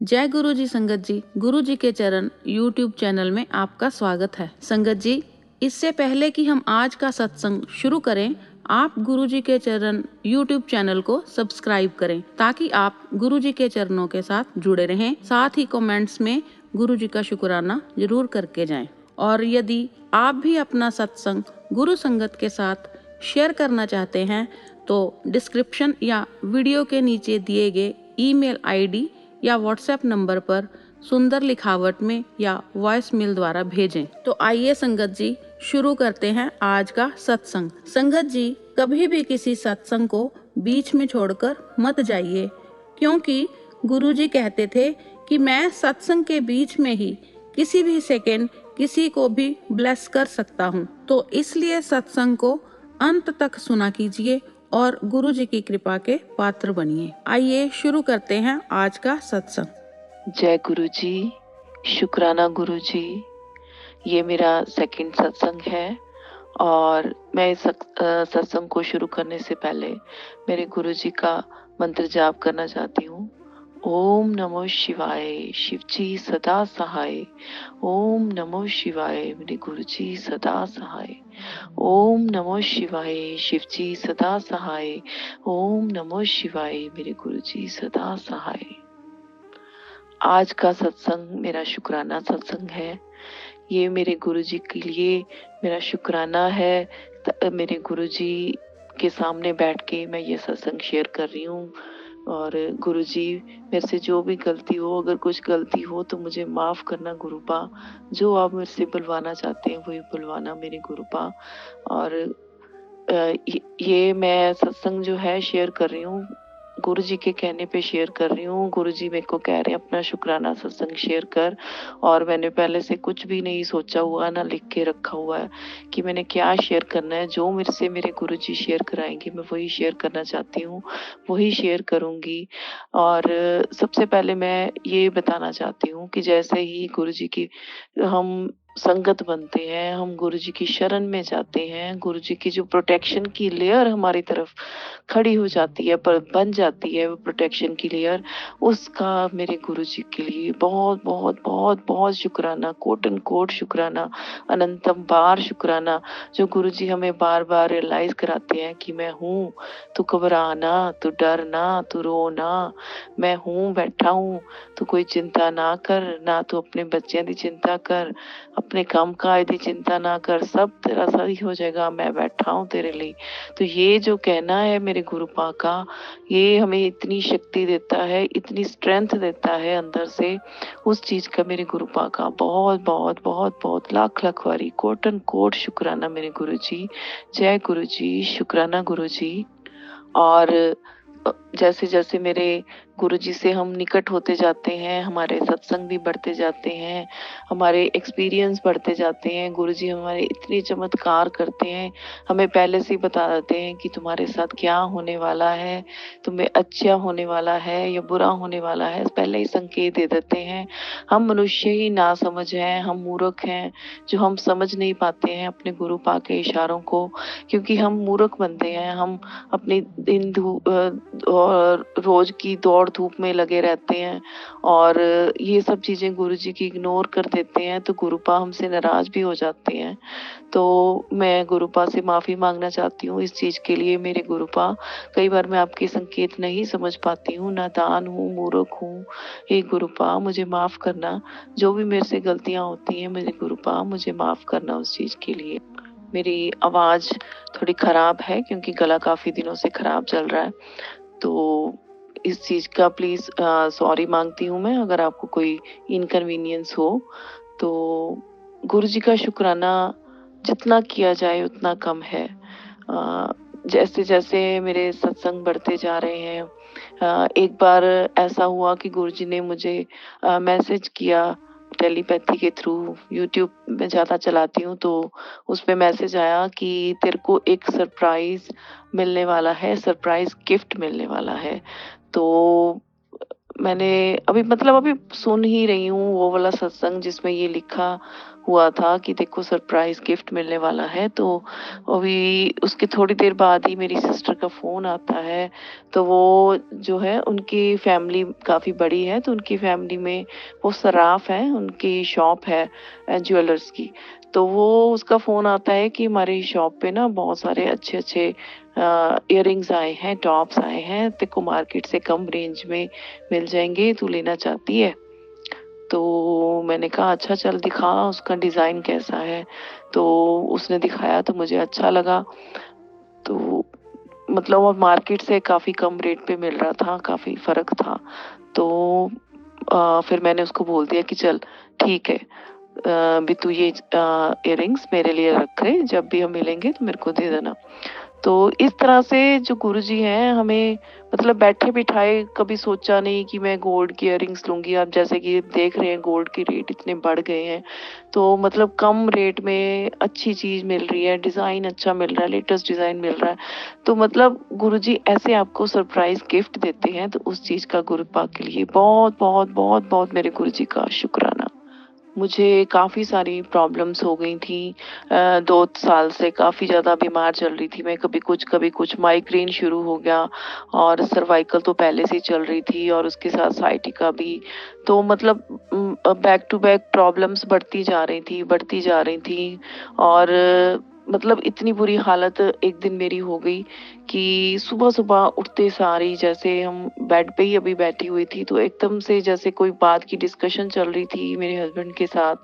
जय गुरु जी संगत जी, गुरु जी के चरण यूट्यूब चैनल में आपका स्वागत है। संगत जी, इससे पहले कि हम आज का सत्संग शुरू करें, आप गुरु जी के चरण यूट्यूब चैनल को सब्सक्राइब करें ताकि आप गुरु जी के चरणों के साथ जुड़े रहें। साथ ही कमेंट्स में गुरु जी का शुक्राना जरूर करके जाएं। और यदि आप भी अपना सत्संग गुरु संगत के साथ शेयर करना चाहते हैं तो डिस्क्रिप्शन या वीडियो के नीचे दिए गए ईमेल आईडी या व्हाट्सएप नंबर पर सुंदर लिखावट में या वॉइस मेल द्वारा भेजें। तो आइए संगत जी शुरू करते हैं आज का सत्संग। संगत जी, कभी भी किसी सत्संग को बीच में छोड़कर मत जाइए, क्योंकि गुरुजी कहते थे कि मैं सत्संग के बीच में ही किसी भी सेकंड किसी को भी ब्लेस कर सकता हूँ। तो इसलिए सत्संग को अंत तक सुना कीजिए और गुरु जी की कृपा के पात्र बनिए। आइए शुरू करते हैं आज का सत्संग। जय गुरु जी, शुक्राना गुरु जी। ये मेरा सेकंड सत्संग है और मैं इस सत्संग को शुरू करने से पहले मेरे गुरु जी का मंत्र जाप करना चाहती हूँ। ओम नमो शिवाय, शिव जी सदा सहाय। ओम नमो शिवाय, मेरे गुरु जी सदा सहाय। ओम नमो शिवाय, शिव जी सदा सहाय। ओम नमो शिवाय, मेरे गुरु जी सदा सहाय। आज का सत्संग मेरा शुक्राना सत्संग है। ये मेरे गुरुजी के लिए मेरा शुक्राना है। मेरे गुरुजी के सामने बैठ के मैं ये सत्संग शेयर कर रही हूँ। और गुरुजी, मेरे से जो भी गलती हो, अगर कुछ गलती हो तो मुझे माफ़ करना गुरुपा। जो आप मेरे से बुलवाना चाहते हैं वही बुलवाना मेरे गुरुपा। और ये मैं सत्संग जो है शेयर कर रही हूँ, गुरु जी के कहने पे शेयर कर रही हूँ। गुरु जी मेरे को कह रहे हैं अपना शुक्राना सत्संग शेयर कर। और मैंने पहले से कुछ भी नहीं सोचा हुआ, ना लिख के रखा हुआ है कि मैंने क्या शेयर करना है। जो मेरे से मेरे गुरु जी शेयर कराएंगे मैं वही शेयर करना चाहती हूँ, वही शेयर करूँगी। और सबसे पहले मैं ये बताना चाहती हूँ कि जैसे ही गुरु जी की हम संगत बनते हैं, हम गुरु जी की शरण में जाते हैं, गुरु जी की जो प्रोटेक्शन की लेयर हमारी तरफ खड़ी हो जाती है, पर बन जाती है वो प्रोटेक्शन की लेयर, उसका मेरे गुरु जी के लिए बहुत बहुत बहुत बहुत शुक्राना, कोट एंड कोट शुक्राना, अनंतम बार शुक्राना। जो गुरु जी हमें बार बार रियलाइज कराते हैं कि मैं हूँ, तू घबराना, तू डरना, तू रोना, मैं हूँ, बैठा हूँ, तू कोई चिंता ना कर, ना तू अपने बच्चों की चिंता कर, अपने काम काज की चिंता ना कर, सब तेरा सही हो जाएगा, मैं बैठा हूँ तेरे लिए। तो ये जो कहना है मेरे गुरुपा का, ये हमें इतनी शक्ति देता है, इतनी स्ट्रेंथ देता है अंदर से। उस चीज का मेरे गुरुपा का बहुत बहुत बहुत बहुत लाख लाख वारी कोट एंड कोट शुक्राना मेरे गुरु जी। जय गुरु जी, शुक्राना गुरु जी। और जैसे जैसे मेरे गुरु जी से हम निकट होते जाते हैं, हमारे सत्संग भी बढ़ते जाते हैं, हमारे एक्सपीरियंस बढ़ते जाते हैं। गुरु जी हमारे इतने चमत्कार करते हैं, हमें पहले से ही बता देते हैं कि तुम्हारे साथ क्या होने वाला है, तुम्हें अच्छा होने वाला है या बुरा होने वाला है, पहले ही संकेत दे देते हैं। हम मनुष्य ही ना समझ हैं, हम मूर्ख हैं जो हम समझ नहीं पाते हैं अपने गुरु पा के इशारों को, क्योंकि हम मूर्ख बनते हैं। हम अपनी और रोज की दौड़ धूप में लगे रहते हैं और ये सब चीजें गुरुजी की इग्नोर कर देते हैं, तो गुरुपा हमसे नाराज भी हो जाते हैं। तो मैं गुरुपा से माफी मांगना चाहती हूँ इस चीज के लिए। मेरे गुरुपा, कई बार मैं आपके संकेत नहीं समझ पाती हूँ, नादान हूँ, मूर्ख हूँ। हे गुरुपा, मुझे माफ करना। जो भी मेरे से गलतियां होती हैं मेरे गुरुपा, मुझे माफ करना उस चीज के लिए। मेरी आवाज थोड़ी खराब है क्योंकि गला काफी दिनों से खराब चल रहा है, तो इस चीज का प्लीज सॉरी मांगती हूँ मैं अगर आपको कोई इनकन्वीनियंस हो तो। गुरु जी का शुक्राना जितना किया जाए उतना कम है। जैसे जैसे मेरे सत्संग बढ़ते जा रहे हैं, एक बार ऐसा हुआ कि गुरु जी ने मुझे मैसेज किया टेलीपैथी के थ्रू। यूट्यूब में ज़्यादा चलाती हूँ तो उस पे मैसेज आया कि तेरे को एक सरप्राइज मिलने वाला है, सरप्राइज गिफ्ट मिलने वाला है। तो मैंने अभी सुन ही रही हूँ वो वाला सत्संग जिसमें ये लिखा हुआ था कि देखो सरप्राइज गिफ्ट मिलने वाला है। तो अभी उसके थोड़ी देर बाद ही मेरी सिस्टर का फ़ोन आता है। तो वो जो है उनकी फैमिली काफ़ी बड़ी है, तो उनकी फैमिली में वो सराफ हैं, उनकी शॉप है ज्वेलर्स की। तो वो उसका फ़ोन आता है कि हमारी शॉप पे ना बहुत सारे अच्छे-अच्छे इयररिंग्स आए हैं, टॉप्स आए हैं, तेरे को मार्केट से कम रेंज में मिल जाएँगे, तू लेना चाहती है? तो मैंने कहा अच्छा चल दिखा उसका डिज़ाइन कैसा है? तो उसने दिखाया तो मुझे अच्छा लगा। तो मतलब वो मार्केट से काफ़ी कम रेट पे मिल रहा था, काफ़ी फ़र्क था। तो फिर मैंने उसको बोल दिया कि चल ठीक है, भी तू ये इयररिंग्स मेरे लिए रख ले, जब भी हम मिलेंगे तो मेरे को दे देना। तो इस तरह से जो गुरुजी हैं हमें मतलब बैठे-बिठाए कभी सोचा नहीं कि मैं गोल्ड की इयररिंग्स लूँगी। आप जैसे कि देख रहे हैं गोल्ड के रेट इतने बढ़ गए हैं। तो मतलब कम रेट में अच्छी चीज़ मिल रही है, डिज़ाइन अच्छा मिल रहा है, लेटेस्ट डिज़ाइन मिल रहा है। तो मतलब गुरुजी ऐसे आपको सरप्राइज़ गिफ्ट देते हैं, तो उस चीज़ का गुरुपा के लिए बहुत-बहुत, बहुत-बहुत मेरे गुरुजी का शुक्राना। मुझे काफ़ी सारी प्रॉब्लम्स हो गई थी। 2 साल से काफ़ी ज़्यादा बीमार चल रही थी मैं, कभी कुछ माइग्रेन शुरू हो गया और सर्वाइकल तो पहले से ही चल रही थी और उसके साथ साइटिका भी। तो मतलब बैक टू बैक प्रॉब्लम्स बढ़ती जा रही थी और मतलब इतनी बुरी हालत एक दिन मेरी हो गई कि सुबह-सुबह उठते सार ही जैसे हम बेड पे ही अभी बैठी हुई थी, तो एकदम से जैसे कोई बात की डिस्कशन चल रही थी मेरे हस्बैंड के साथ,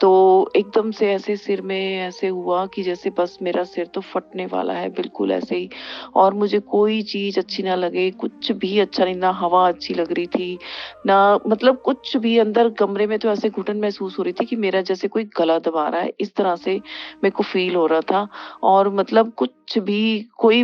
तो एकदम से ऐसे सिर में ऐसे हुआ कि जैसे बस मेरा सिर तो फटने वाला है, बिल्कुल ऐसे ही। और मुझे कोई चीज़ अच्छी ना लगे, कुछ भी अच्छा नहीं, ना हवा अच्छी लग रही थी, ना मतलब कुछ भी अंदर कमरे में तो ऐसे घुटन महसूस हो रही थी कि मेरा जैसे कोई गला दबा रहा है, इस तरह से मेरे को फ़ील हो रहा था। और मतलब कुछ भी कोई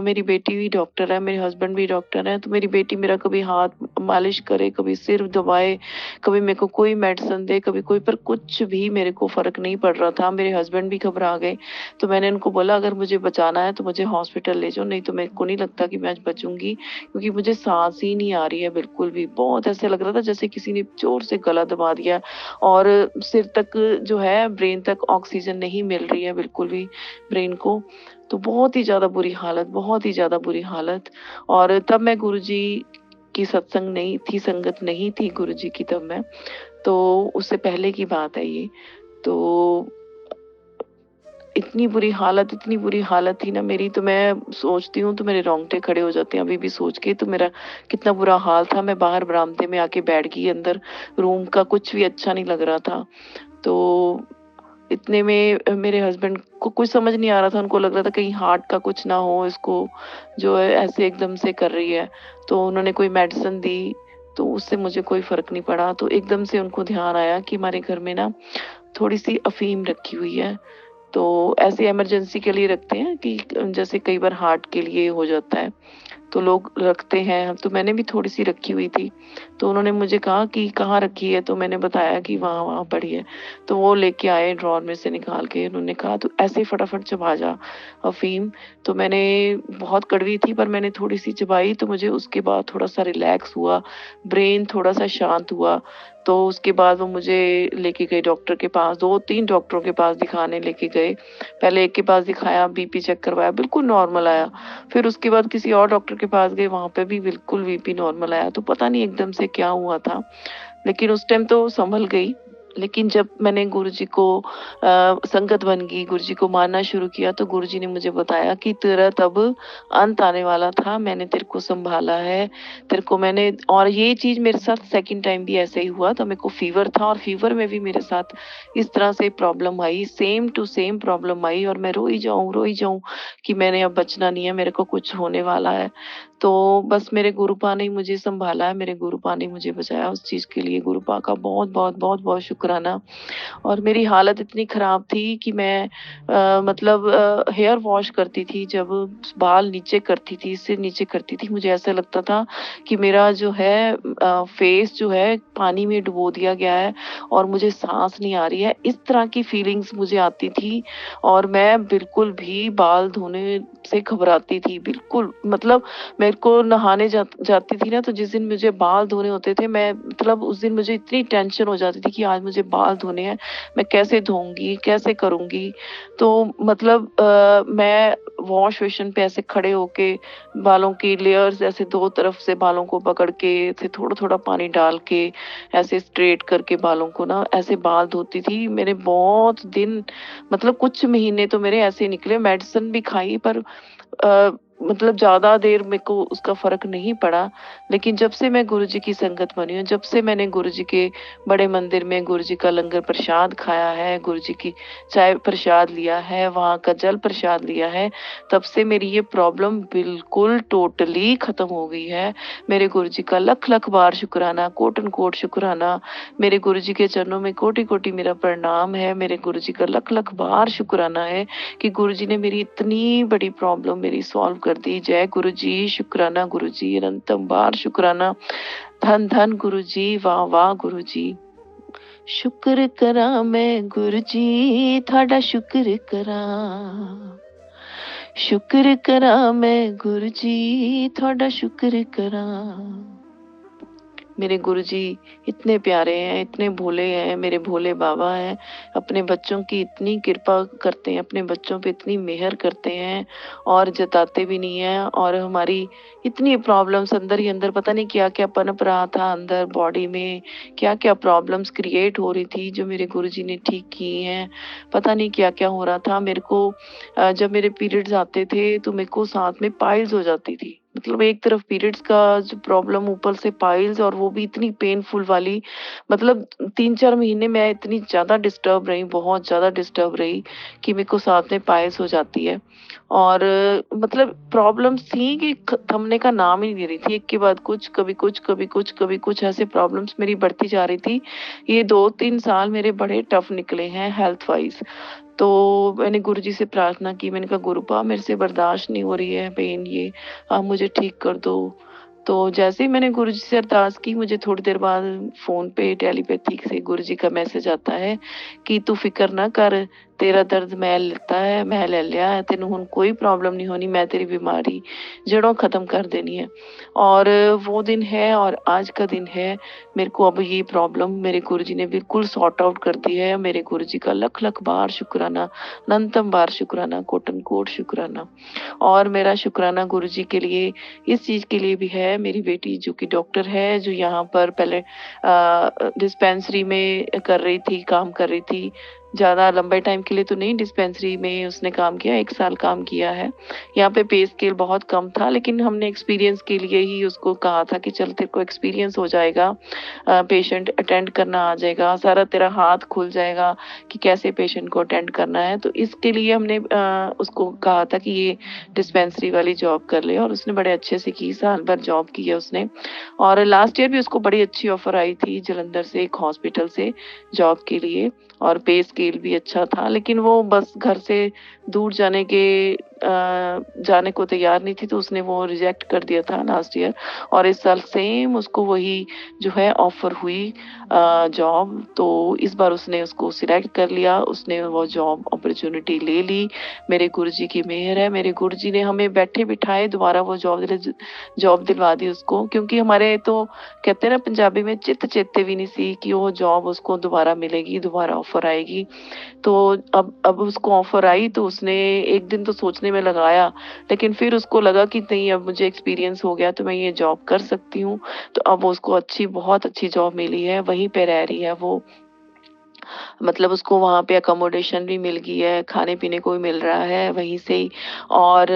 मेरी बेटी भी डॉक्टर है, मेरे हस्बैंड भी डॉक्टर हैं, तो मेरी बेटी मेरा कभी हाथ मालिश करे, कभी सिर दबाए, कभी मेरे को कोई मेडिसिन दे, कभी कोई, पर कुछ भी मेरे को फ़र्क नहीं पड़ रहा था। मेरे हस्बैंड भी घबरा गए, तो मैंने उनको बोला अगर मुझे बचाना है तो मुझे हॉस्पिटल ले जाओ, नहीं तो मेरे को नहीं लगता कि मैं आज बचूँगी, क्योंकि मुझे साँस ही नहीं आ रही है बिल्कुल भी। बहुत ऐसे लग रहा था जैसे किसी ने ज़ोर से गला दबा दिया और सिर तक जो है ब्रेन तक ऑक्सीजन नहीं मिल रही है बिल्कुल भी ब्रेन को। तो बहुत ही ज़्यादा बुरी हालत, बहुत ही ज़्यादा बुरी हालत। और तब मैं गुरुजी की सत्संग नहीं थी, संगत नहीं थी गुरुजी की तब मैं, तो उससे पहले की बात है ये। तो इतनी बुरी हालत थी ना मेरी, तो मैं सोचती हूँ तो मेरे रोंगटे खड़े हो जाते हैं अभी भी सोच के, तो मेरा कितना बुरा हाल था। मैं बाहर बरामदे में आके बैठ गई, अंदर रूम का कुछ भी अच्छा नहीं लग रहा था। तो इतने में मेरे हस्बैंड को कुछ समझ नहीं आ रहा था, उनको लग रहा था कहीं हार्ट का कुछ ना हो इसको, जो है ऐसे एकदम से कर रही है। तो उन्होंने कोई मेडिसिन दी, तो उससे मुझे कोई फ़र्क नहीं पड़ा। तो एकदम से उनको ध्यान आया कि हमारे घर में ना थोड़ी-सी अफ़ीम रखी हुई है। तो ऐसे इमरजेंसी के लिए रखते हैं कि जैसे कई बार हार्ट के लिए हो जाता है, तो लोग रखते हैं, तो मैंने भी थोड़ी-सी रखी हुई थी। तो उन्होंने मुझे कहा कि कहाँ रखी है? तो मैंने बताया कि वहाँ-वहाँ पड़ी है। तो वो लेके आए ड्रॉवर में से निकाल के, उन्होंने कहा तू ऐसे ही फटाफट चबा जा अफ़ीम। तो मैंने बहुत कड़वी थी पर मैंने थोड़ी-सी चबाई, तो मुझे उसके बाद थोड़ा-सा रिलैक्स हुआ, ब्रेन थोड़ा-सा शांत हुआ। तो उसके बाद वो मुझे लेके गए डॉक्टर के पास, 2-3 डॉक्टरों के पास दिखाने लेके गए। पहले एक के पास दिखाया, बीपी चेक करवाया, बिल्कुल नॉर्मल आया। फिर उसके बाद किसी और डॉक्टर के पास गए, वहाँ पे भी बिल्कुल बीपी नॉर्मल आया। तो पता नहीं एकदम से क्या हुआ था, लेकिन उस टाइम तो सँभल गई। लेकिन जब मैंने गुरुजी को संगत बन गई, गुरुजी को मानना शुरू किया, तो गुरुजी ने मुझे बताया कि तेरा तब अंत आने वाला था, मैंने तेरे को सँभाला है, तेरे को मैंने। और ये चीज़ मेरे साथ सेकंड टाइम भी ऐसे ही हुआ, तो मेरे को फ़ीवर था और फ़ीवर में भी मेरे साथ इस तरह से प्रॉब्लम आई, सेम टू सेम प्रॉब्लम आई और मैं रोई जाऊँ कि मैंने अब बचना नहीं है, मेरे को कुछ होने वाला है। तो बस मेरे गुरुपा ने ही मुझे सँभाला है, मेरे गुरुपा ने मुझे बचाया, उस चीज़ के लिए गुरुपा का बहुत-बहुत, बहुत-बहुत शुक्राना। और मेरी हालत इतनी ख़राब थी कि मैं मतलब हेयर वॉश करती थी, जब बाल नीचे करती थी, सिर नीचे करती थी, मुझे ऐसा लगता था कि मेरा जो है फेस जो है पानी में डुबो दिया गया है और मुझे साँस नहीं आ रही है। इस तरह की फीलिंग्स मुझे आती थी और मैं बिल्कुल भी बाल धोने से घबराती थी बिल्कुल। मतलब मेरे को नहाने जाती थी ना, तो जिस दिन मुझे बाल धोने होते थे, मैं मतलब उस दिन मुझे इतनी टेंशन हो जाती थी कि आज मुझे बाल धोने हैं, मैं कैसे धोऊँगी, कैसे करूँगी? तो मतलब मैं वॉश बेसिन पे ऐसे खड़े होके बालों की लेयर्स ऐसे 2 तरफ से बालों को पकड़ के ऐसे थोड़ा-थोड़ा पानी डाल के ऐसे स्ट्रेट करके बालों को ना ऐसे बाल धोती थी। मेरे बहुत दिन मतलब कुछ महीने तो मेरे ऐसे ही निकले, मेडिसिन भी खाई पर मतलब ज़्यादा देर मेरे को उसका फ़र्क नहीं पड़ा। लेकिन जब से मैं गुरुजी की संगत बनी हूँ, जब से मैंने गुरुजी के बड़े मंदिर में गुरुजी का लंगर प्रसाद खाया है, गुरुजी की चाय प्रसाद लिया है, वहाँ का जल प्रसाद लिया है, तब से मेरी ये प्रॉब्लम बिल्कुल टोटली ख़त्म हो गई है। मेरे गुरुजी का लख-लख बार शुक्राना, कोटन-कोट शुक्राना। मेरे गुरुजी के चरणों में कोटि-कोटि मेरा प्रणाम है। मेरे गुरुजी का लख-लख बार शुक्राना है कि गुरुजी ने मेरी इतनी बड़ी प्रॉब्लम मेरी सॉल्व कर दी। जय गुरुजी, शुक्राना गुरुजी, अनंतम बार शुक्राना। धन-धन गुरुजी, वाह-वाह गुरुजी। शुक्र करा मैं गुरुजी, थाड़ा शुक्र करा। शुक्र करा मैं गुरुजी, थाड़ा शुक्र करा। मेरे गुरुजी इतने प्यारे हैं, इतने भोले हैं, मेरे भोले बाबा हैं। अपने बच्चों की इतनी कृपा करते हैं, अपने बच्चों पे इतनी मेहर करते हैं और जताते भी नहीं हैं। और हमारी इतनी प्रॉब्लम्स अंदर ही अंदर पता नहीं क्या-क्या पनप रहा था अंदर बॉडी में, क्या-क्या प्रॉब्लम्स क्रिएट हो रही थी जो मेरे गुरुजी ने ठीक की हैं। पता नहीं क्या-क्या हो रहा था। मेरे को जब मेरे पीरियड्स आते थे तो मेरे को साथ में पाइल्स हो जाती थी। मतलब एक तरफ पीरियड्स का जो प्रॉब्लम, ऊपर से पाइल्स, और वो भी इतनी पेनफुल वाली। मतलब 3-4 महीने मैं इतनी ज़्यादा डिस्टर्ब रही, बहुत ज़्यादा डिस्टर्ब रही कि मेरे को साथ में पाइल्स हो जाती है। और मतलब प्रॉब्लम्स थी कि थमने का नाम ही नहीं ले रही थी। एक के बाद कुछ, कभी कुछ, कभी कुछ, कभी कुछ, ऐसे प्रॉब्लम्स मेरी बढ़ती जा रही थी। ये 2-3 साल मेरे बड़े टफ निकले हैं हेल्थ वाइज़। तो मैंने गुरुजी से प्रार्थना की, मैंने कहा गुरुपा मेरे से बर्दाश्त नहीं हो रही है पेन ये, आप मुझे ठीक कर दो। तो जैसे ही मैंने गुरुजी से अरदास की, मुझे थोड़ी देर बाद फ़ोन पे टेलीपैथिक से गुरुजी का मैसेज आता है कि तू फ़िक्र ना कर, तेरा दर्द मैं लेता है, मैं ले लिया है, तेनू हुण कोई प्रॉब्लम नहीं होनी, मैं तेरी बीमारी जड़ों ख़त्म कर देनी है। और वो दिन है और आज का दिन है। मेरे को अब ये प्रॉब्लम मेरे गुरुजी ने बिल्कुल सॉर्ट आउट कर दी है। मेरे गुरुजी का लख-लख बार शुक्राना, अनंतम बार शुक्राना, कोटन-कोट शुक्राना। और मेरा शुक्राना गुरुजी के लिए इस चीज़ के लिए भी है, मेरी बेटी जो कि डॉक्टर है, जो यहाँ पर पहले डिस्पेंसरी में कर रही थी, काम कर रही थी। ज़्यादा लंबे टाइम के लिए तो नहीं, डिस्पेंसरी में उसने काम किया, 1 साल काम किया है। यहाँ पे पे स्केल बहुत कम था, लेकिन हमने एक्सपीरियंस के लिए ही उसको कहा था कि चल तेरे को एक्सपीरियंस हो जाएगा, पेशेंट अटेंड करना आ जाएगा, सारा तेरा हाथ खुल जाएगा कि कैसे पेशेंट को अटेंड करना है। तो इसके लिए हमने उसको कहा था कि ये डिस्पेंसरी वाली जॉब कर ले, और उसने बड़े अच्छे से की, साल भर जॉब की है उसने। और लास्ट ईयर भी उसको बड़ी अच्छी ऑफ़र आई थी जालंधर से एक हॉस्पिटल से जॉब के लिए, और पे स्केल भी अच्छा था, लेकिन वो बस घर से दूर जाने को तैयार नहीं थी, तो उसने वो रिजेक्ट कर दिया था लास्ट ईयर। और इस साल सेम उसको वही जो है ऑफ़र हुई जॉब, तो इस बार उसने उसको सिलेक्ट कर लिया, उसने वो जॉब अपॉर्च्युनिटी ले ली। मेरे गुरुजी की मेहर है, मेरे गुरुजी ने हमें बैठे-बिठाए दोबारा वो जॉब दिलवा दी उसको, क्योंकि हमारे तो कहते हैं ना पंजाबी में, चित चेते भी नहीं सी कि वो जॉब उसको दोबारा मिलेगी, दोबारा ऑफ़र आएगी। तो अब उसको ऑफ़र आई तो उसने 1 दिन तो सोचने में लगाया, लेकिन फिर उसको लगा कि नहीं, अब मुझे एक्सपीरियंस हो गया तो मैं ये जॉब कर सकती हूँ। तो अब उसको बहुत अच्छी जॉब मिली है, वहीं पे रह रही है वो। मतलब उसको वहाँ पे अकोमोडेशन भी मिल गई है, खाने-पीने को भी मिल रहा है वहीं से ही, और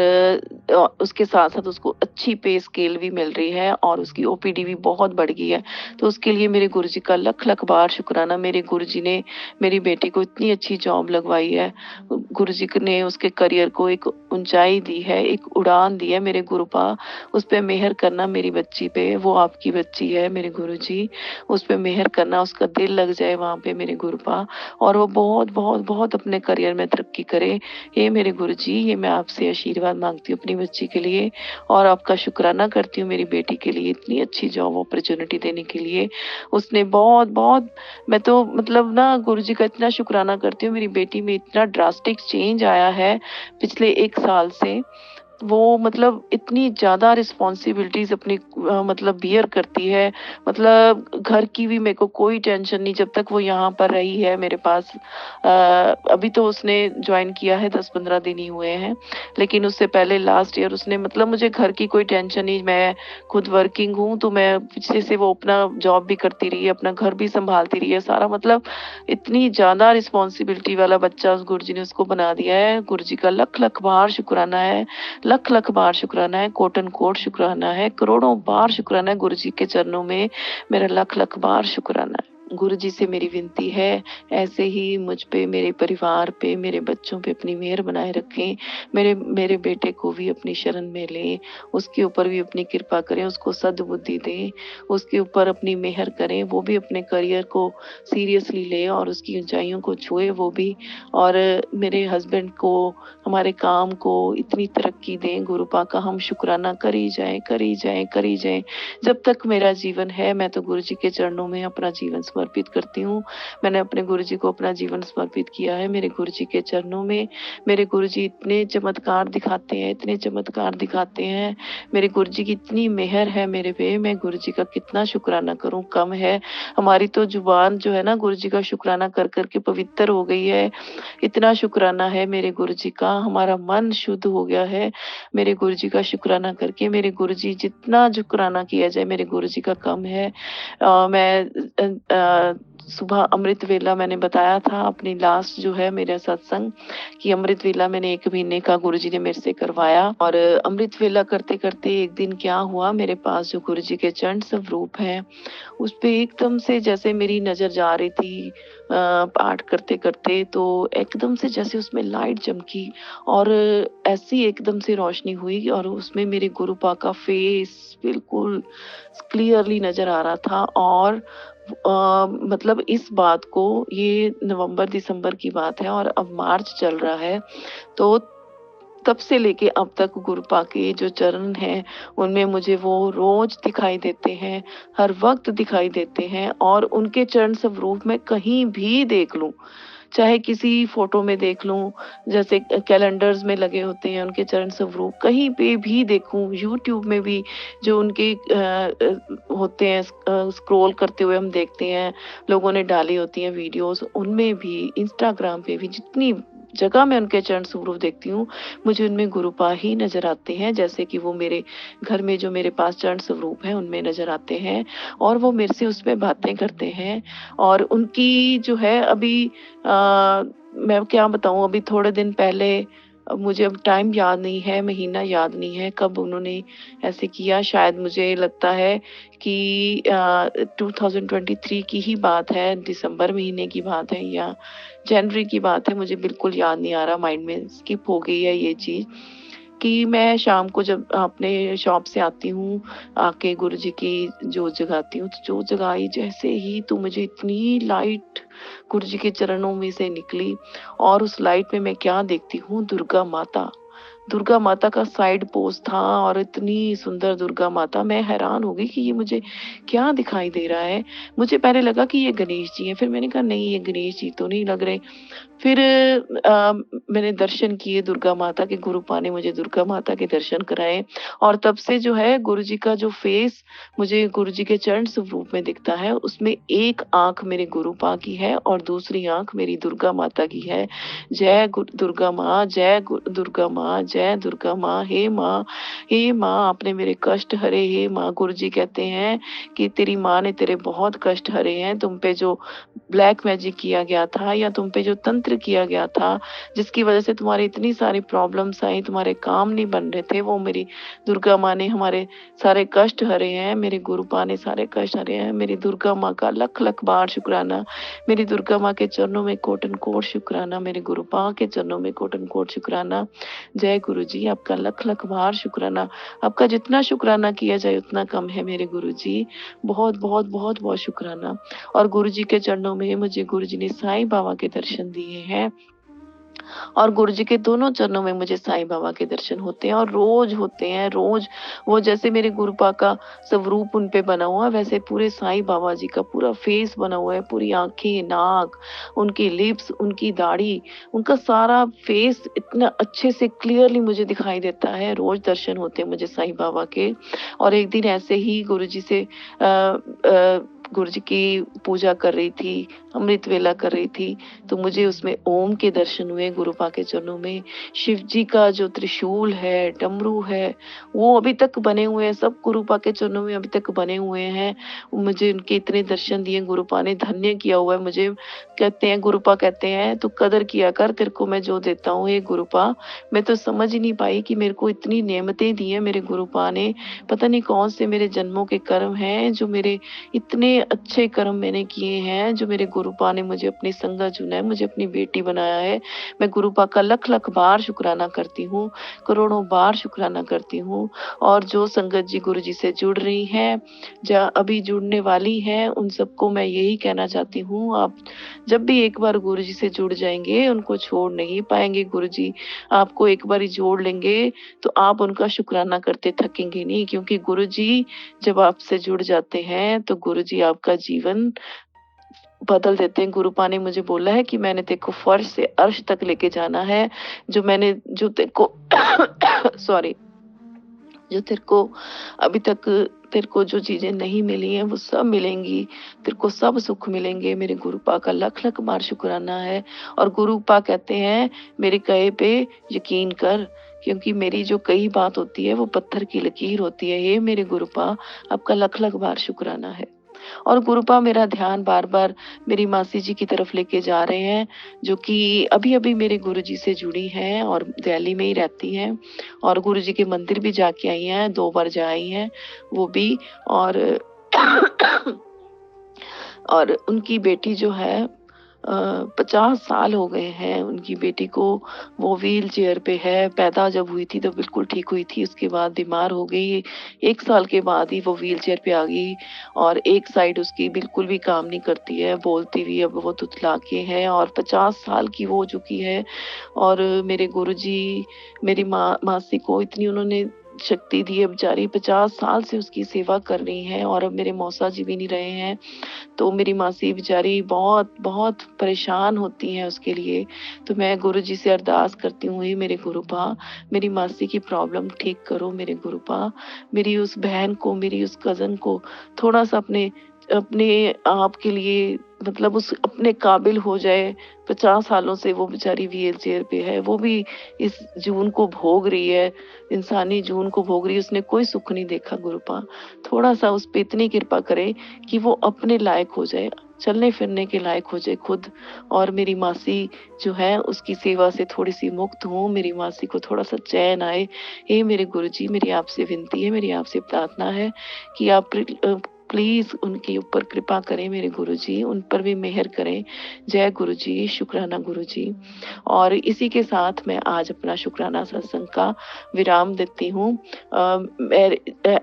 उसके साथ-साथ उसको अच्छी पे स्केल भी मिल रही है, और उसकी ओपीडी भी बहुत बढ़ गई है। तो उसके लिए मेरे गुरुजी का लख-लख बार शुक्राना। मेरे गुरुजी ने मेरी बेटी को इतनी अच्छी जॉब लगवाई है। गुरुजी ने उसके करियर को एक ऊँचाई दी है, एक उड़ान दी है। मेरे गुरुपा उस पे मेहर करना, मेरी बच्ची पे, वो आपकी बच्ची है मेरे गुरुजी, उस पे मेहर करना, उसका दिल लग जाए वहाँ पे मेरे गुरुपा, और वो बहुत, बहुत, बहुत अपने करियर में तरक्की करे। ये मेरे गुरुजी, ये मैं आपसे आशीर्वाद माँगती हूँ अपनी बच्ची के लिए, और आपका शुक्राना करती हूँ मेरी बेटी के लिए इतनी अच्छी जॉब अपॉर्च्युनिटी देने के लिए। उसने बहुत, बहुत, मैं तो मतलब ना गुरुजी का इतना शुक्राना करती हूँ, मेरी बेटी में इतना ड्रास्टिक चेंज आया है पिछले 1 साल से। वो मतलब इतनी ज़्यादा रिस्पॉन्सिबिलिटीज़ अपनी मतलब बियर करती है। मतलब घर की भी मेरे को कोई टेंशन नहीं जब तक वो यहाँ पर रही है मेरे पास। अभी तो उसने जॉइन किया है 10-15 दिन ही हुए हैं। लेकिन उससे पहले लास्ट ईयर उसने मतलब मुझे घर की कोई टेंशन नहीं, मैं खुद वर्किंग हूँ तो मैं पीछे से वो अपना जॉब भी करती रही है, अपना घर भी सँभालती रही है सारा। मतलब इतनी ज़्यादा रिस्पॉन्सिबिलिटी वाला बच्चा उस गुरुजी ने उसको बना दिया है। गुरुजी का लख-लख बार शुक्राना है। लख-लख बार शुक्राना है, कोटन-कोट शुक्राना है, करोड़ों बार शुक्राना है गुरुजी के चरणों में मेरा लख-लख बार शुक्राना है। गुरुजी से मेरी विनती है, ऐसे ही मुझ पे, मेरे परिवार पे, मेरे बच्चों पे अपनी मेहर बनाए रखें। मेरे मेरे बेटे को भी अपनी शरण में लें, उसके ऊपर भी अपनी कृपा करें, उसको सद्बुद्धि दें, उसके ऊपर अपनी मेहर करें, वो भी अपने करियर को सीरियसली ले और उसकी ऊँचाइयों को छुए वो भी। और मेरे हस्बैंड को, हमारे काम को इतनी तरक्की दें, गुरु पाक का हम शुक्राना करी जाएँ, करी जाएँ, करी जाएँ। जब तक मेरा जीवन है मैं तो गुरुजी के चरणों में अपना जीवन समर्पित करती हूँ। मैंने अपने गुरुजी को अपना जीवन समर्पित किया है मेरे गुरुजी के चरणों में। मेरे गुरुजी इतने चमत्कार दिखाते हैं, इतने चमत्कार दिखाते हैं। मेरे गुरुजी की इतनी मेहर है मेरे पे, मैं गुरुजी का कितना शुक्राना करूँ, कम है। हमारी तो ज़ुबान जो है ना गुरुजी का शुक्राना कर के पवित्र हो गई है। इतना शुक्राना है मेरे गुरुजी का, हमारा मन शुद्ध हो गया है मेरे गुरुजी का शुक्राना करके। मेरे गुरुजी जितना शुक्राना किया जाए मेरे गुरुजी का कम है। मैं सुबह अमृत वेला मैंने बताया था अपनी लास्ट जो है मेरा सत्संग कि अमृत वेला मैंने 1 महीने का गुरुजी ने मेरे से करवाया। और अमृत वेला करते-करते एक दिन क्या हुआ, मेरे पास जो गुरुजी के चरण स्वरूप हैं, उस पे एकदम से जैसे मेरी नज़र जा रही थी पाठ करते-करते, तो एकदम से जैसे उसमें लाइट चमकी और ऐसी एकदम से रोशनी हुई और उसमें मेरे गुरु पा का फेस बिल्कुल क्लियरली नज़र आ रहा था। और मतलब इस बात को, ये नवंबर-दिसंबर की बात है और अब मार्च चल रहा है, तो तब से लेके अब तक गुरुपा के जो चरण हैं, उनमें मुझे वो रोज़ दिखाई देते हैं, हर वक़्त दिखाई देते हैं। और उनके चरण स्वरूप मैं कहीं भी देख लूँ, चाहे किसी फ़ोटो में देख लूँ, जैसे कैलेंडर्स में लगे होते हैं उनके चरण स्वरूप, कहीं पे भी देखूँ, यूट्यूब में भी जो उनके होते हैं स्क्रॉल करते हुए हम देखते हैं, लोगों ने डाली होती हैं वीडियोज़, उनमें भी, इंस्टाग्राम पे भी, जितनी जगह मैं उनके चरण स्वरूप देखती हूँ, मुझे उनमें गुरुपा ही नज़र आते हैं। जैसे कि वो मेरे घर में जो मेरे पास चरण स्वरूप हैं, उनमें नज़र आते हैं और वो मेरे से उसमें बातें करते हैं। और उनकी जो है अभी मैं क्या बताऊँ, अभी थोड़े दिन पहले, मुझे अब टाइम याद नहीं है, महीना याद नहीं है कब उन्होंने ऐसे किया। शायद मुझे लगता है कि 2023 की ही बात है, दिसंबर महीने की बात है या जनवरी की बात है, मुझे बिल्कुल याद नहीं आ रहा, माइंड में स्किप हो गई है ये चीज़। कि मैं शाम को जब अपने शॉप से आती हूँ, आके गुरुजी की जोत जगाती हूँ, तो जोत जगाई जैसे ही तो मुझे इतनी लाइट गुरुजी के चरणों में से निकली। और उस लाइट में मैं क्या देखती हूँ, दुर्गा माता। दुर्गा माता का साइड पोज था और इतनी सुंदर दुर्गा माता, मैं हैरान हो गई कि ये मुझे क्या दिखाई दे रहा है। मुझे पहले लगा कि ये गणेश जी हैं, फिर मैंने कहा नहीं, ये गणेश जी तो नहीं लग रहे। फिर मैंने दर्शन किए दुर्गा माता के, गुरुपा ने मुझे दुर्गा माता के दर्शन कराए। और तब से जो है गुरुजी का जो फेस मुझे गुरुजी के चरण स्वरूप में दिखता है, उसमें एक आँख मेरे गुरुपा की है और दूसरी आँख मेरी दुर्गा माता की है। जय दुर्गा माँ, जय दुर्गा माँ, जय दुर्गा माँ। हे माँ आपने मेरे कष्ट हरे, हे माँ। गुरुजी कहते हैं कि तेरी माँ ने तेरे बहुत कष्ट हरे हैं, तुम पे जो ब्लैक मैजिक किया गया था या तुम पे जो तंत्र किया गया था, जिसकी वजह से तुम्हारी इतनी सारी प्रॉब्लम्स आई, तुम्हारे काम नहीं बन रहे थे, वो मेरी दुर्गा माँ ने हमारे सारे कष्ट हरे हैं, मेरे गुरुपा ने सारे कष्ट हरे हैं। मेरी दुर्गा माँ का लख-लख बार शुक्राना। मेरी दुर्गा माँ के चरणों में कोटन-कोट शुक्राना, मेरे गुरुपा के चरणों में कोटन-कोट शुक्राना। जय गुरुजी, आपका लख-लख बार शुक्राना। आपका जितना शुक्राना किया जाए उतना कम है मेरे गुरुजी। बहुत-बहुत, बहुत-बहुत शुक्राना। और गुरुजी के चरणों में मुझे गुरुजी ने साईं बाबा के दर्शन दिए हैं। और गुरु जी के दोनों चरणों में मुझे साईं बाबा के दर्शन होते हैं और रोज होते हैं, रोज। वो जैसे मेरे गुरुपा का स्वरूप उन पे बना हुआ है, वैसे पूरे साईं बाबा जी का पूरा फेस बना हुआ है, पूरी आँखें, नाक, उनकी लिप्स, उनकी दाढ़ी, उनका सारा फेस इतना अच्छे से क्लियरली मुझे दिखाई देता है। रोज दर्शन होते हैं मुझे साईं बाबा के। और एक दिन ऐसे ही गुरु जी से गुरु जी की पूजा कर रही थी, अमृत वेला कर रही थी, तो मुझे उसमें ओम के दर्शन हुए गुरुपा के चरणों में। शिव जी का जो त्रिशूल है, डमरू है, वो अभी तक बने हुए हैं, सब गुरुपा के चरणों में अभी तक बने हुए हैं। मुझे उनके इतने दर्शन दिए गुरुपा ने, धन्य किया हुआ है मुझे। कहते हैं गुरुपा कहते हैं, "तू कदर किया कर, तेरे को मैं जो देता हूँ हे गुरुपा।" मैं तो समझ ही नहीं पाई कि मेरे को इतनी नेमतें दी हैं मेरे गुरुपा ने। पता नहीं कौन से मेरे जन्मों के कर्म हैं, जो मेरे इतने अच्छे कर्म मैंने किए हैं, जो मेरे गुरुपा ने मुझे अपनी संगत चुना है, मुझे अपनी बेटी बनाया है। मैं गुरुपा का लख-लख बार शुकराना करती हूँ, करोड़ों बार शुकराना करती हूँ। और जो संगत जी गुरु जी से जुड़ रही हैं, या अभी जुड़ने वाली हैं, उन सबको मैं यही कहना चाहती हूँ, आप जब भी एक बार गुरु जी से जुड़ जाएँगे, उनको छोड़ नहीं पाएँगे गुरु जी। आपको एक बारी जोड़ लेंगे, तो आप उनका शुकराना करते थकेंगे नहीं, क्योंकि गुरु जी जब आपसे जुड़ जाते हैं, तो गुरु जी आपका जीवन बदल देते हैं। गुरुपा ने मुझे बोला है कि मैंने तेरे को फर्श से अर्श तक लेके जाना है। जो तेरे को सॉरी, जो तेरे को अभी तक तेरे को जो चीज़ें नहीं मिली हैं, वो सब मिलेंगी। तेरे को सब सुख मिलेंगे। मेरे गुरुपा का लख-लख बार शुकराना है। और गुरुपा कहते हैं, मेरे कहे पे यकीन कर, क्योंकि मेरी जो कही बात होती है, वो पत्थर की लकीर होती है। हे मेरे गुरुपा, आपका लख-लख बार शुकराना है। और गुरुपा मेरा ध्यान बार-बार मेरी मासी जी की तरफ लेके जा रहे हैं, जो कि अभी-अभी मेरे गुरुजी से जुड़ी हैं और दिल्ली में ही रहती हैं, और गुरुजी के मंदिर भी जाके आई हैं, 2 बार जा आई हैं वो भी। और और उनकी बेटी जो है 50 साल हो गए हैं उनकी बेटी को, वो व्हील चेयर पे है। पैदा जब हुई थी तो बिल्कुल ठीक हुई थी, उसके बाद बीमार हो गई। 1 साल के बाद ही वो व्हील चेयर पे आ गई, और एक साइड उसकी बिल्कुल भी काम नहीं करती है, बोलती भी अब वो तुतला के है, और 50 साल की वो हो चुकी है। और मेरे गुरुजी मेरी मासी को इतनी उन्होंने शक्ति दी है, बेचारी 50 साल से उसकी सेवा कर रही हैं, और अब मेरे मौसा जी भी नहीं रहे हैं। तो मेरी मासी बेचारी बहुत परेशान होती हैं उसके लिए। तो मैं गुरुजी से अरदास करती हूँ, हे मेरे गुरुपा, मेरी मासी की प्रॉब्लम ठीक करो मेरे गुरुपा। मेरी उस बहन को, मेरी उस कज़न को थोड़ा-सा अपने अपने आप के लिए, मतलब उस अपने काबिल हो जाए। 50 सालों से वो बेचारी व्हील चेयर पे है, वो भी इस जून को भोग रही है, इंसानी जून को भोग रही है, उसने कोई सुख नहीं देखा गुरुपा। थोड़ा-सा उस पे इतनी कृपा करें कि वो अपने लायक हो जाए, चलने-फिरने के लायक हो जाए खुद, और मेरी मासी जो है उसकी सेवा से थोड़ी-सी मुक्त हों, मेरी मासी को थोड़ा-सा चैन आए। हे मेरे गुरुजी, मेरी आपसे विनती है, मेरी आपसे प्रार्थना है कि आप प्लीज़ उनके ऊपर कृपा करें मेरे गुरुजी, उन पर भी मेहर करें। जय गुरुजी, शुक्राना गुरुजी। और इसी के साथ मैं आज अपना शुक्राना सत्संग का विराम देती हूँ।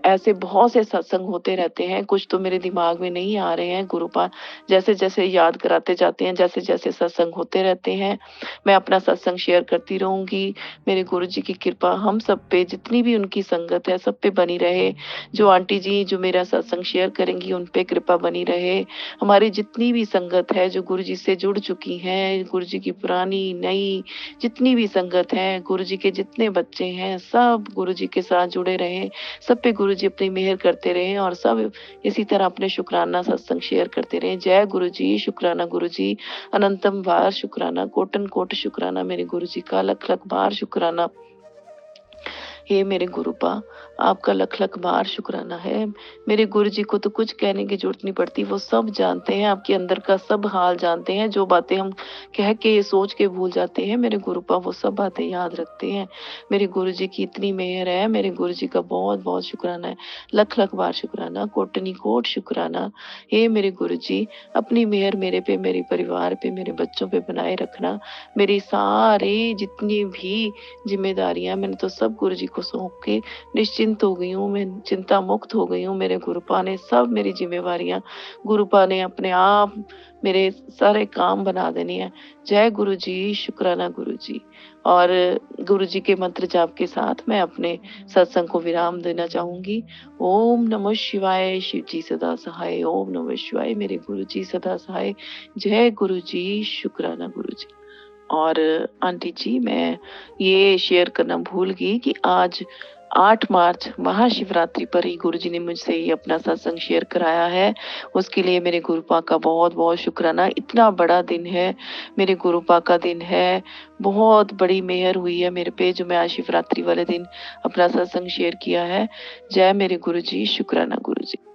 ऐसे बहुत से सत्संग होते रहते हैं, कुछ तो मेरे दिमाग में नहीं आ रहे हैं। गुरुपा जैसे-जैसे याद कराते जाते हैं, जैसे-जैसे सत्संग होते रहते हैं, मैं अपना सत्संग शेयर करती रहूँगी। मेरे गुरुजी की कृपा हम सब पे, जितनी भी उनकी संगत है, सब पे बनी रहे। जो आंटी जी जो मेरा सत्संग शेयर करेंगी, उन पे कृपा बनी रहे। हमारी जितनी भी संगत है जो गुरुजी से जुड़ चुकी हैं, गुरुजी की पुरानी, नई जितनी भी संगत है, गुरुजी के जितने बच्चे हैं, सब गुरुजी के साथ जुड़े रहें। सब पे गुरुजी अपनी मेहर करते रहें, और सब इसी तरह अपने शुकराना सत्संग शेयर करते रहें। जय गुरुजी, शुकराना गुरुजी, अनंतम बार शुकराना, कोटन कोट शुकराना मेरे गुरुजी का, लख-लख बार शुकराना। हे मेरे गुरुपा, आपका लख-लख बार शुकराना है। मेरे गुरुजी को तो कुछ कहने की ज़रूरत नहीं पड़ती, वो सब जानते हैं, आपके अंदर का सब हाल जानते हैं। जो बातें हम कह के, सोच के भूल जाते हैं, मेरे गुरुपा वो सब बातें याद रखते हैं। मेरे गुरुजी की इतनी मेहर है, मेरे गुरुजी का बहुत-बहुत शुकराना है। लख-लख बार शुकराना, कोटनी कोट शुकराना। हे मेरे गुरुजी, अपनी मेहर मेरे पे, मेरे परिवार पे, मेरे बच्चों पे बनाए रखना। मेरी सारी जितनी भी ज़िम्मेदारियाँ, मैंने तो सब गुरुजी को को सौंप के निश्चिंत हो गई हूँ, मैं चिंता मुक्त हो गई हूँ। मेरे गुरुपा ने सब मेरी ज़िम्मेवारियाँ गुरुपा ने अपने आप मेरे सारे काम बना देने हैं। जय गुरु जी, शुक्राना गुरु जी। और गुरु जी के मंत्र जाप के साथ मैं अपने सत्संग को विराम देना चाहूँगी। ओम नमः शिवाय, शिव जी सदा सहाय। ओम नमः शिवाय, मेरे गुरु जी सदा सहाय। जय गुरु जी, शुक्राना गुरु जी। और आंटी जी, मैं ये शेयर करना भूल गई कि आज 8 मार्च महाशिवरात्रि पर ही गुरुजी ने मुझसे ये अपना सत्संग शेयर कराया है। उसके लिए मेरे गुरुपा का बहुत-बहुत शुक्राना। इतना बड़ा दिन है, मेरे गुरुपा का दिन है। बहुत बड़ी मेहर हुई है मेरे पे जो मैं आज शिवरात्रि वाले दिन अपना सत्संग शेयर किया है। जय मेरे गुरुजी, शुक्राना गुरुजी।